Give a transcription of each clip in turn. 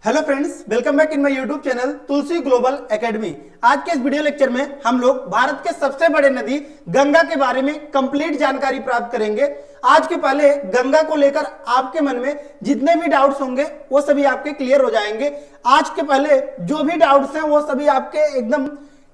Hello friends, welcome back in my YouTube channel Tulsi global academy. आज के इस video lecture में हम लोग भारत के सबसे बड़े नदी गंगा के बारे में कंप्लीट जानकारी प्राप्त करेंगे। आज के पहले गंगा को लेकर आपके मन में जितने भी डाउट्स होंगे वो सभी आपके क्लियर हो जाएंगे। आज के पहले जो भी डाउट्स हैं वो सभी आपके एकदम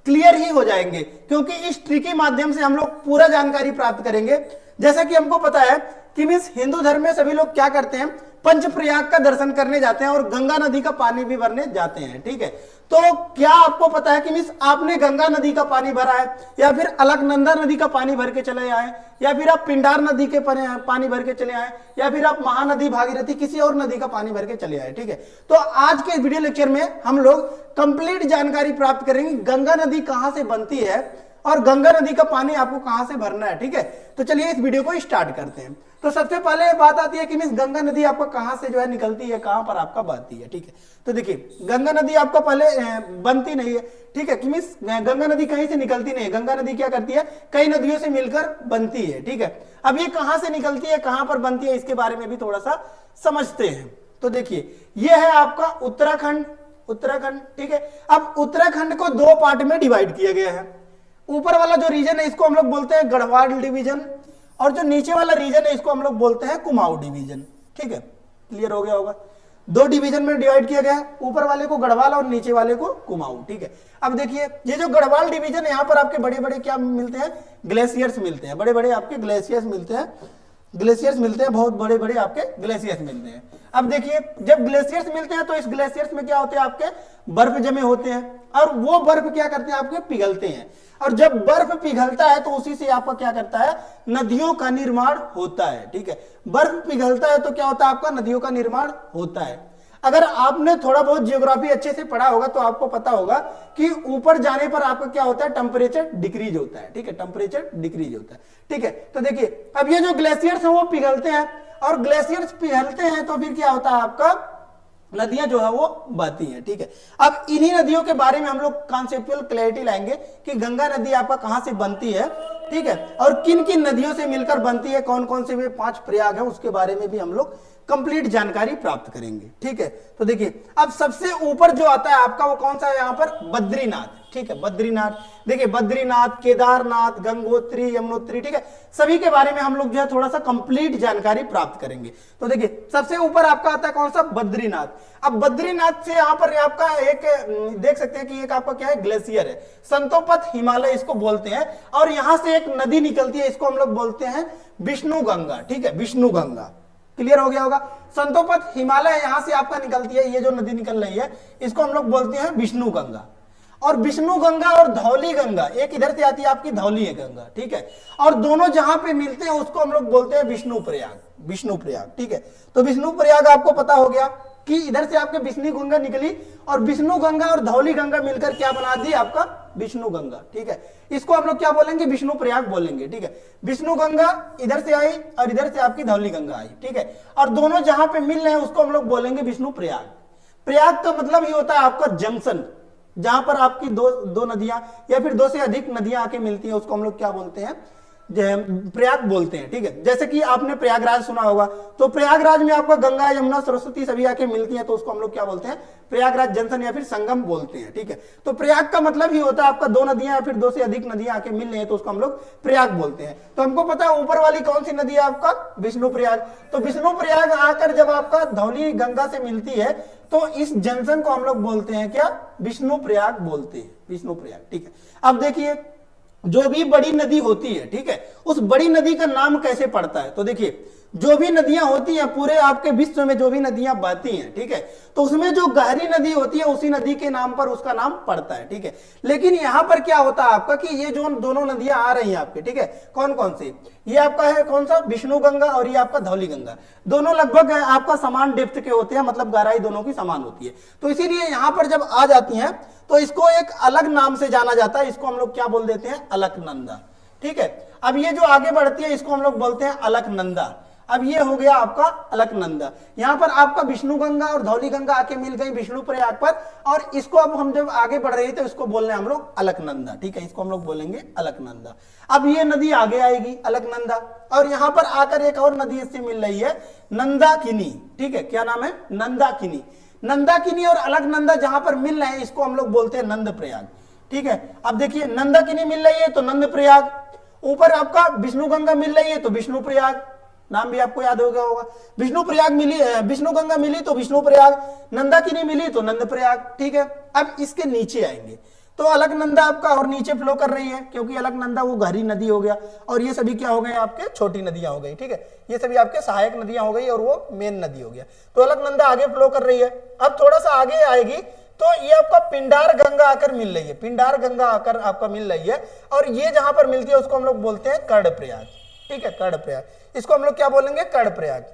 क्लियर ही हो जाएंगे, क्योंकि इस ट्रिकी माध्यम से हम लोग पूरा जानकारी प्राप्त करेंगे। जैसा कि हमको पता है कि मीन्स हिंदू धर्म में सभी लोग क्या करते हैं, पंचप्रयाग का दर्शन करने जाते हैं और गंगा नदी का पानी भी भरने जाते हैं। ठीक है, तो क्या आपको पता है कि मीन्स आपने गंगा नदी का पानी भरा है, या फिर अलकनंदा नदी का पानी भर के चले आए, या फिर आप पिंडार नदी के पानी भर के चले आए, या फिर आप महानदी भागीरथी किसी और नदी का पानी भर के चले आए। ठीक है, तो आज के वीडियो लेक्चर में हम लोग कंप्लीट जानकारी प्राप्त करेंगे गंगा नदी कहां से बनती है और गंगा नदी का पानी आपको कहां से भरना है। ठीक है, तो चलिए इस वीडियो को स्टार्ट करते हैं। तो सबसे पहले बात आती है कि मीन्स गंगा नदी आपका कहां से जो है निकलती है, कहां पर आपका बहती है। ठीक है, तो देखिए गंगा नदी आपका पहले बनती नहीं है। ठीक है, कि मीन्स गंगा नदी कहीं से निकलती नहीं है। गंगा नदी क्या करती है, कई नदियों से मिलकर बनती है। ठीक है, अब ये कहां से निकलती है, कहां पर बनती है, इसके बारे में भी थोड़ा सा समझते हैं। तो देखिए ये है आपका उत्तराखंड। ठीक है, अब उत्तराखंड को दो पार्ट में डिवाइड किया गया है। ऊपर वाला जो रीजन है इसको हम लोग बोलते हैं गढ़वाल डिवीजन, और जो नीचे वाला रीजन है इसको हम लोग बोलते हैं कुमाऊं डिवीजन। ठीक है, क्लियर हो गया होगा। दो डिवीजन में डिवाइड किया गया है, ऊपर वाले को गढ़वाल और नीचे वाले को कुमाऊं। ठीक है, अब देखिए ये जो गढ़वाल डिवीजन है यहाँ पर आपके बड़े बड़े क्या मिलते हैं, ग्लेशियर्स मिलते हैं। बड़े बड़े आपके ग्लेशियर्स मिलते हैं, बहुत बड़े बड़े आपके ग्लेशियर्स मिलते हैं। अब देखिए जब ग्लेशियर्स मिलते हैं तो इस ग्लेशियर्स में क्या होते हैं, आपके बर्फ जमे होते हैं, और वो बर्फ क्या करते हैं, आपके पिघलते हैं। और जब बर्फ पिघलता है तो उसी से आपका क्या करता है, नदियों का निर्माण होता है। ठीक है, बर्फ पिघलता है तो क्या होता है, आपका नदियों का निर्माण होता है। अगर आपने थोड़ा बहुत जियोग्राफी अच्छे से पढ़ा होगा तो आपको पता होगा कि ऊपर जाने पर आपका क्या होता है, टेम्परेचर डिक्रीज होता है। ठीक है, टेम्परेचर डिक्रीज होता है। ठीक है, तो देखिए अब ये जो ग्लेशियर्स हैं वो पिघलते हैं, और ग्लेशियर्स पिघलते हैं तो फिर क्या होता है, आपका नदियां जो है वो बहती हैं। ठीक है, अब इन्हीं नदियों के बारे में हम लोग कॉन्सेप्चुअल क्लैरिटी लाएंगे कि गंगा नदी आपका कहां से बनती है। ठीक है, और किन किन नदियों से मिलकर बनती है, कौन कौन से वे 5 प्रयाग है, उसके बारे में भी हम लोग कंप्लीट जानकारी प्राप्त करेंगे। ठीक है, तो देखिए अब सबसे ऊपर जो आता है आपका वो कौन सा है, यहाँ पर बद्रीनाथ। ठीक है, बद्रीनाथ, देखिए बद्रीनाथ, केदारनाथ, गंगोत्री, यमुनोत्री, ठीक है, सभी के बारे में हम लोग जो है थोड़ा सा कंप्लीट जानकारी प्राप्त करेंगे। तो देखिए सबसे ऊपर आपका आता है कौन सा, बद्रीनाथ। अब बद्रीनाथ से यहाँ पर आपका एक देख सकते हैं कि एक आपका क्या है, ग्लेशियर है, संतोपत हिमालय इसको बोलते हैं, और यहां से एक नदी निकलती है, इसको हम लोग बोलते हैं विष्णु गंगा। ठीक है, विष्णु गंगा, क्लियर हो गया होगा। संतोपत हिमालय यहां से आपका निकलती है, ये जो नदी निकल रही है इसको हम लोग बोलते हैं विष्णु गंगा। और विष्णु गंगा और धौली गंगा, एक इधर से आती है आपकी धौली है गंगा। ठीक है, और दोनों जहां पे मिलते हैं उसको हम लोग बोलते हैं विष्णु प्रयाग। ठीक है, तो विष्णु प्रयाग आपको पता हो गया कि इधर से आपके विष्णु गंगा निकली, और विष्णु गंगा और धौली गंगा मिलकर क्या बना दी, आपका विष्णु गंगा। ठीक है, इसको हम लोग क्या बोलेंगे, विष्णु प्रयाग बोलेंगे। ठीक है, विष्णु गंगा इधर से आई और इधर से आपकी धौली गंगा आई। ठीक है, और दोनों जहां पे मिल रहे हैं उसको हम लोग बोलेंगे विष्णु प्रयाग। प्रयाग का मतलब ही होता है आपका जंक्शन, जहां पर आपकी दो नदियां या फिर 2 से अधिक नदियां आके मिलती हैं उसको हम लोग क्या बोलते हैं, प्रयाग बोलते हैं। ठीक है, जैसे कि आपने प्रयागराज सुना होगा, तो प्रयागराज में आपका गंगा, यमुना, सरस्वती सभी आके मिलती हैं तो उसको हम लोग क्या बोलते हैं, प्रयागराज जंक्शन या फिर संगम बोलते हैं। ठीक है, तो प्रयाग का मतलब ही होता है आपका 2 नदियां या फिर 2 से अधिक नदियां आके मिल रही है तो उसको हम लोग प्रयाग बोलते हैं। तो हमको पता है ऊपर वाली कौन सी नदी है, आपका विष्णु प्रयाग। तो विष्णु प्रयाग आकर जब आपका धौली गंगा से मिलती है तो इस जंक्शन को हम लोग बोलते हैं क्या, विष्णु प्रयाग बोलते हैं, विष्णु प्रयाग। ठीक है, अब देखिए जो भी बड़ी नदी होती है, ठीक है, उस बड़ी नदी का नाम कैसे पड़ता है। तो देखिए जो भी नदियां होती हैं पूरे आपके विश्व में, जो भी नदियां बहती हैं, ठीक है, तो उसमें जो गहरी नदी होती है उसी नदी के नाम पर उसका नाम पड़ता है। ठीक है, लेकिन यहां पर क्या होता है आपका कि ये जो दोनों नदियां आ रही हैं आपके, ठीक है, कौन कौन सी, ये आपका है कौन सा, विष्णु गंगा, और ये आपका धौली गंगा। दोनों लगभग आपका समान डेप्थ के होते हैं, मतलब गहराई दोनों की समान होती है। तो इसीलिए यहां पर जब आ जाती हैं तो इसको एक अलग नाम से जाना जाता है, इसको हम लोग क्या बोल देते हैं, अलकनंदा। ठीक है, अब ये जो आगे बढ़ती है इसको हम लोग बोलते हैं अलकनंदा। अब ये हो गया आपका अलकनंदा। यहां पर आपका विष्णु गंगा और धौली गंगा आके मिल गई विष्णु प्रयाग पर, और इसको अब हम जब आगे बढ़ रही है तो इसको बोल रहे हैं हम लोग अलकनंदा। ठीक है, इसको हम लोग बोलेंगे अलकनंदा। अब ये नदी आगे आएगी अलकनंदा, और यहां पर आकर एक और नदी इससे मिल रही है नंदाकिनी। ठीक है, क्या नाम है, नंदाकिनी। नंदाकिनी और अलकनंदा जहां पर मिल रहे हैं इसको हम लोग बोलते हैं नंद प्रयाग। ठीक है, अब देखिए नंदाकिनी मिल रही है तो नंद प्रयाग, ऊपर आपका विष्णु गंगा मिल रही है तो विष्णु प्रयाग, नाम भी आपको याद हो गया होगा। विष्णु प्रयाग मिली, विष्णु गंगा मिली तो विष्णु प्रयाग, नंदाकिनी मिली तो नंद प्रयाग। ठीक है, अब इसके नीचे आएंगे तो अलकनंदा आपका और नीचे फ्लो कर रही है, क्योंकि अलकनंदा वो गहरी नदी हो गया, और ये सभी क्या हो गए आपके छोटी नदियां हो गई। ठीक है, ये सभी आपके सहायक नदियां हो गई और वो मेन नदी हो गया। तो अलकनंदा आगे फ्लो कर रही है। अब थोड़ा सा आगे आएगी तो ये आपका पिंडार गंगा आकर मिल रही है, पिंडार गंगा आकर आपका मिल रही है, और ये जहां पर मिलती है उसको हम लोग बोलते हैं कर्णप्रयाग। ठीक है, कर्णप्रयाग, इसको हम लोग क्या बोलेंगे, कर्णप्रयाग।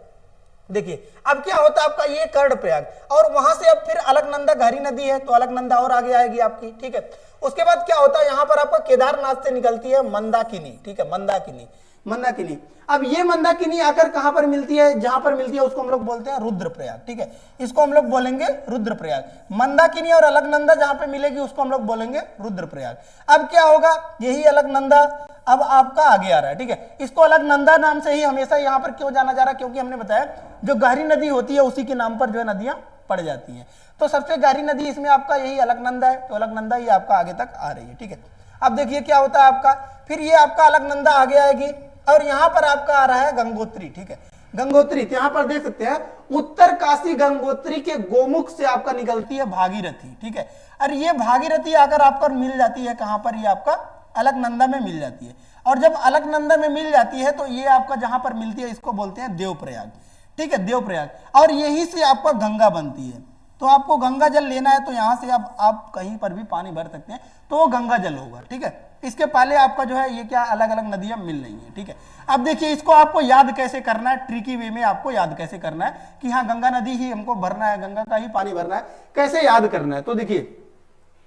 देखिए अब क्या होता है आपका ये कर्णप्रयाग, और वहां से अब फिर अलकनंदा गहरी नदी है तो अलकनंदा और आगे आएगी आपकी। ठीक है, उसके बाद क्या होता है यहाँ पर आपका केदारनाथ से निकलती है मंदाकिनी। ठीक है, मंदाकिनी, मंदाकिनी। अब ये मंदाकिनी आकर कहां पर मिलती है, जहां पर मिलती है उसको हम लोग बोलते हैं रुद्रप्रयाग। ठीक है, इसको हम लोग बोलेंगे रुद्रप्रयाग। मंदाकिनी और अलकनंदा जहां पे मिलेगी उसको हम लोग बोलेंगे रुद्रप्रयाग। अब क्या होगा, यही अलकनंदा अब आपका आगे आ रहा है। ठीक है, इसको अलकनंदा नाम से ही हमेशा यहाँ पर क्यों जाना जा रहा है, क्योंकि हमने बताया जो गहरी नदी होती है उसी के नाम पर जो है नदियां पड़ जाती हैं। तो सबसे गहरी नदी इसमें आपका यही अलकनंदा है, तो अलकनंदा ही आपका आगे तक आ रही है। ठीक है, अब देखिए क्या होता है आपका, फिर ये आपका अलकनंदा आगे आएगी और यहाँ पर आपका आ रहा है गंगोत्री। ठीक है, गंगोत्री, तो यहाँ पर देख सकते हैं उत्तर काशी गंगोत्री के गोमुख से आपका निकलती है भागीरथी। ठीक है, और ये भागीरथी आकर आपका मिल जाती है कहां पर, ये आपका अलकनंदा में मिल जाती है, और जब अलकनंदा में मिल जाती है तो ये आपका जहां पर मिलती है इसको बोलते हैं देवप्रयाग। ठीक है, देवप्रयाग, और यहीं से आपका गंगा बनती है। तो आपको गंगा जल लेना है तो यहां से आप कहीं पर भी पानी भर सकते हैं तो वो गंगा जल होगा। ठीक है, इसके पहले आपका जो है ये क्या अलग अलग नदियां मिल रही हैं। ठीक है, अब देखिए इसको आपको याद कैसे करना है, ट्रिकी वे में आपको याद कैसे करना है कि हाँ गंगा नदी ही हमको भरना है, गंगा का ही पानी भरना है, कैसे याद करना है। तो देखिए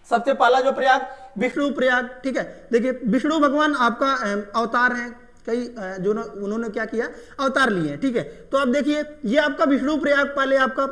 सबसे पहला जो प्रयाग विष्णु प्रयाग। ठीक है, देखिए विष्णु भगवान आपका अवतार है, कई जो उन्होंने क्या किया, अवतार लिए हैं। ठीक है, तो अब देखिए ये आपका विष्णु प्रयाग पहले आपका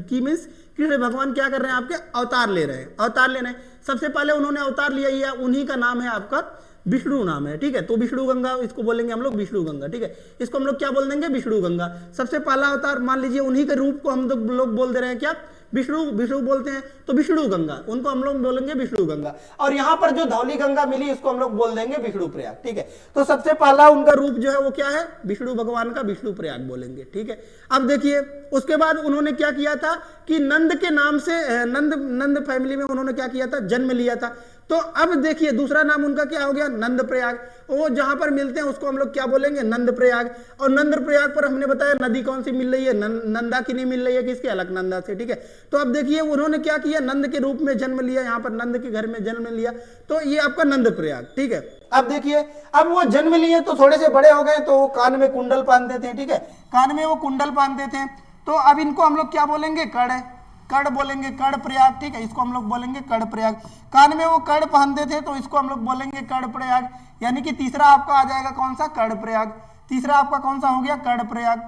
की मीन्स कृष्ण भगवान क्या कर रहे हैं, आपके अवतार ले रहे हैं, अवतार ले रहे हैं। सबसे पहले उन्होंने अवतार लिया ही है, उन्हीं का नाम है आपका विष्णु नाम है। ठीक है, तो विष्णु गंगा इसको बोलेंगे हम लोग विष्णु गंगा। ठीक है, इसको हम लोग क्या बोल देंगे, विष्णु गंगा। सबसे पहला अवतार मान लीजिए उन्हीं के रूप को हम लोग बोल दे रहे हैं क्या, विष्णु, विष्णु बोलते हैं तो विष्णु गंगा, उनको हम लोग बोलेंगे विष्णु गंगा। और यहाँ पर जो धौली गंगा मिली इसको हम लोग बोल देंगे विष्णु प्रयाग। ठीक है, तो सबसे पहला उनका रूप जो है वो क्या है, विष्णु भगवान का विष्णु प्रयाग बोलेंगे। ठीक है, अब देखिए उसके बाद उन्होंने क्या किया था कि नंद के नाम से, नंद फैमिली में उन्होंने क्या किया था, जन्म लिया था। तो अब देखिए दूसरा नाम उनका क्या हो गया, नंद प्रयाग। वो जहां पर मिलते हैं उसको हम लोग क्या बोलेंगे, नंद प्रयाग। और नंद प्रयाग पर हमने बताया नदी कौन सी मिल रही है, नंदाकिनी मिल रही है, किसके, अलकनंदा से। ठीक है, तो अब देखिए उन्होंने क्या किया, नंद के रूप में जन्म लिया, यहाँ पर नंद के घर में जन्म लिया, तो ये आपका नंद प्रयाग। ठीक है, अब देखिए अब वो जन्म लिए तो थोड़े से बड़े हो गए तो कान में कुंडल बांधते थे। ठीक है, कान में वो कुंडल बांधते थे, तो अब इनको हम लोग क्या बोलेंगे, कड़ बोलेंगे, कड़ प्रयाग। ठीक है, इसको हम लोग बोलेंगे कड़ प्रयाग। कान में वो कड़ पहनते थे तो इसको हम लोग बोलेंगे कड़ प्रयाग। यानी कि तीसरा आपका आ जाएगा कौन सा, कड़ प्रयाग। तीसरा आपका कौन सा हो गया, कड़ प्रयाग।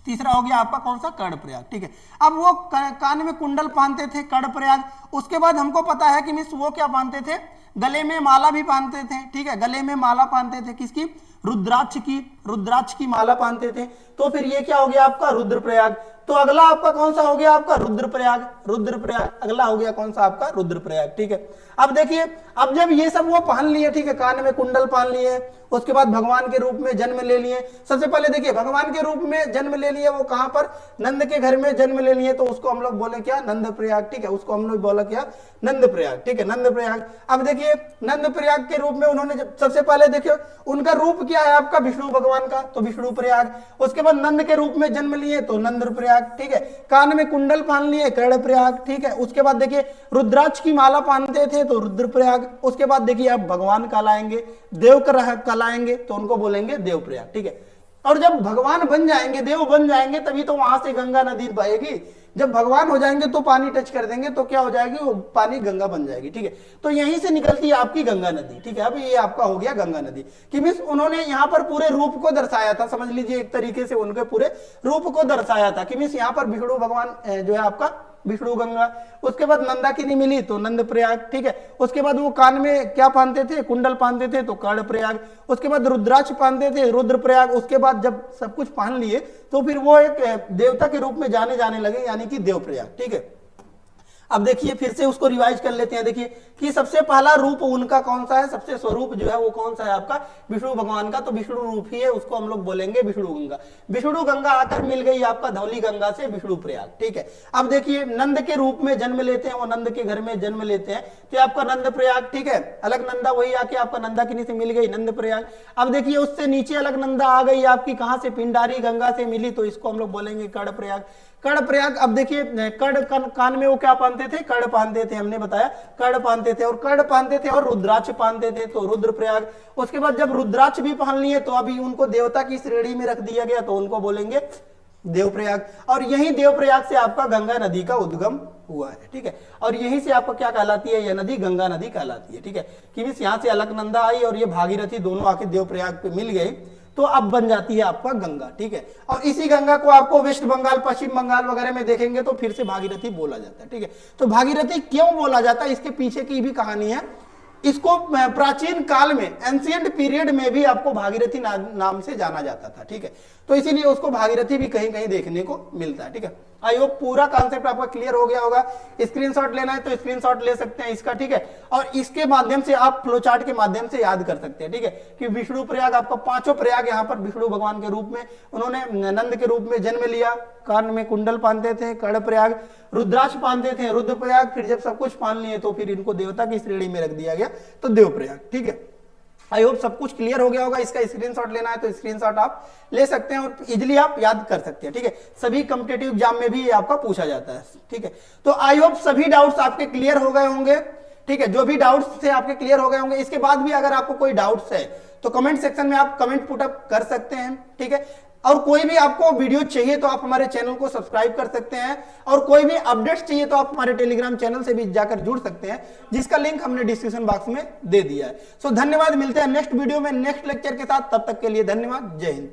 तीसरा हो गया आपका कौन सा, कड़ प्रयाग। ठीक है, अब वो कान में कुंडल पहनते थे, कड़ प्रयाग। उसके बाद हमको पता है कि मिस वो क्या पहनते थे, गले में माला भी पहनते थे। ठीक है, गले में माला पहनते थे, किसकी, रुद्राक्ष की माला पहनते थे। तो फिर ये क्या हो गया आपका, रुद्रप्रयाग। तो अगला आपका कौन सा हो गया, आपका रुद्रप्रयाग। अगला हो गया कौन सा आपका, रुद्रप्रयाग। ठीक है, अब देखिए अब जब ये सब वो पहन लिए, ठीक है, कान में कुंडल पहन लिए, उसके बाद भगवान के रूप में जन्म ले लिए। सबसे पहले देखिए भगवान के रूप में जन्म ले लिए, वो कहां पर, नंद के घर में जन्म ले लिए, तो उसको हम लोग बोले क्या, नंद प्रयाग। ठीक है, उसको हम लोग बोला क्या, नंद प्रयाग। ठीक है, नंद प्रयाग। अब देखिए नंद प्रयाग के रूप में उन्होंने सबसे पहले देखिए उनका रूप क्या है आपका, विष्णु भगवान का, तो विष्णु प्रयाग। उसके बाद नंद के रूप में जन्म लिए तो नंद प्रयाग। ठीक है, कान में कुंडल पहन लिए, कर्ण प्रयाग। ठीक है, उसके बाद देखिए रुद्राक्ष की माला पहनते थे तो रुद्र प्रयाग। उसके बाद देखिए अब भगवान कहलाएंगे, देव कहलाएंगे तो उनको बोलेंगे देव प्रयाग। ठीक है, और जब भगवान बन जाएंगे, देव बन जाएंगे, तभी तो वहां से गंगा नदी बहेगी। जब भगवान हो जाएंगे तो पानी टच कर देंगे तो क्या हो जाएगी, वो पानी गंगा बन जाएगी। ठीक है, तो यहीं से निकलती है आपकी गंगा नदी। ठीक है, अब ये आपका हो गया गंगा नदी कि मीन्स उन्होंने यहाँ पर पूरे रूप को दर्शाया था, समझ लीजिए एक तरीके से उनके पूरे रूप को दर्शाया था कि मीन्स यहाँ पर विष्णु भगवान जो है आपका विष्णु गंगा। उसके बाद नंदाकिनी मिली तो नंद प्रयाग, ठीक है। उसके बाद वो कान में क्या पहनते थे, कुंडल पहनते थे तो कर्ण प्रयाग। उसके बाद रुद्राक्ष पहनते थे, रुद्र प्रयाग। उसके बाद जब सब कुछ पहन लिए तो फिर वो एक देवता के रूप में जाने लगे, यानी कि देव प्रयाग, ठीक है। अब देखिए फिर से उसको रिवाइज कर लेते हैं। देखिए कि सबसे पहला रूप उनका कौन सा है, सबसे स्वरूप जो है वो कौन सा है आपका, विष्णु भगवान का, तो विष्णु रूप ही है, उसको हम लोग बोलेंगे विष्णु गंगा। विष्णु गंगा आकर मिल गई आपका धौली गंगा से विष्णु प्रयाग, ठीक है। अब देखिए नंद के रूप में जन्म लेते हैं, वो नंद के घर में जन्म लेते हैं तो आपका नंद प्रयाग, ठीक है। अलग नंदा वही आके आपका नंदाकिनी से मिल गई, नंद प्रयाग। अब देखिए उससे नीचे अलग नंदा आ गई आपकी, कहां से, पिंडारी गंगा से मिली, तो इसको हम लोग बोलेंगे कर्ण प्रयाग। कर्ण प्रयाग। अब देखिए कर्ण कान में वो क्या पहनते थे, कर्ण पहनते थे, हमने बताया कर्ण पहनते थे, और कर्ण पहनते थे और रुद्राक्ष पहनते थे तो रुद्र प्रयाग। उसके बाद जब रुद्राक्ष भी पहन लिए तो अभी उनको देवता की श्रेणी में रख दिया गया तो उनको बोलेंगे देवप्रयाग। और यही देवप्रयाग से आपका गंगा नदी का उद्गम हुआ है, ठीक है। और यहीं से आपको क्या कहलाती है, यह नदी गंगा नदी कहलाती है, ठीक है। कि यहां से अलकनंदा आई और ये भागीरथी दोनों आके देवप्रयाग पे मिल गई तो अब बन जाती है आपका गंगा, ठीक है। और इसी गंगा को आपको वेस्ट बंगाल, पश्चिम बंगाल वगैरह में देखेंगे तो फिर से भागीरथी बोला जाता है, ठीक है। तो भागीरथी क्यों बोला जाता है, इसके पीछे की भी कहानी है। इसको प्राचीन काल में, एंशिएंट पीरियड में भी आपको भागीरथी नाम से जाना जाता था, ठीक है। तो इसीलिए उसको भागीरथी भी कहीं कहीं देखने को मिलता है, ठीक है। आई होप पूरा कॉन्सेप्ट आपका क्लियर हो गया होगा। स्क्रीनशॉट लेना है तो स्क्रीनशॉट ले सकते हैं इसका, ठीक है। और इसके माध्यम से आप फ्लो चार्ट के माध्यम से याद कर सकते हैं, ठीक है। कि विष्णु प्रयाग, आपका पांचों प्रयाग यहाँ पर विष्णु भगवान के रूप में उन्होंने नंद के रूप में जन्म लिया। कान में कुंडल पहनते थे, कर्ण प्रयाग। रुद्राक्ष पहनते थे, रुद्र प्रयाग। फिर जब सब कुछ पहन लिए तो फिर इनको देवता की श्रेणी में रख दिया गया तो देव प्रयाग, ठीक है। आई होप सब कुछ क्लियर हो गया होगा। इसका स्क्रीनशॉट लेना है तो स्क्रीनशॉट आप ले सकते हैं और इजीली आप याद कर सकते हैं, ठीक है। सभी कॉम्पिटिटिव एग्जाम में भी ये आपका पूछा जाता है, ठीक है। तो आई होप सभी डाउट्स आपके क्लियर हो गए होंगे, ठीक है। जो भी डाउट्स थे आपके क्लियर हो गए होंगे। इसके बाद भी अगर आपको कोई डाउट्स है तो कमेंट सेक्शन में आप कमेंट पुट अप कर सकते हैं, ठीक है। और कोई भी आपको वीडियो चाहिए तो आप हमारे चैनल को सब्सक्राइब कर सकते हैं, और कोई भी अपडेट्स चाहिए तो आप हमारे टेलीग्राम चैनल से भी जाकर जुड़ सकते हैं, जिसका लिंक हमने डिस्क्रिप्शन बॉक्स में दे दिया है। सो धन्यवाद, मिलते हैं नेक्स्ट वीडियो में नेक्स्ट लेक्चर के साथ। तब तक के लिए धन्यवाद, जय हिंद।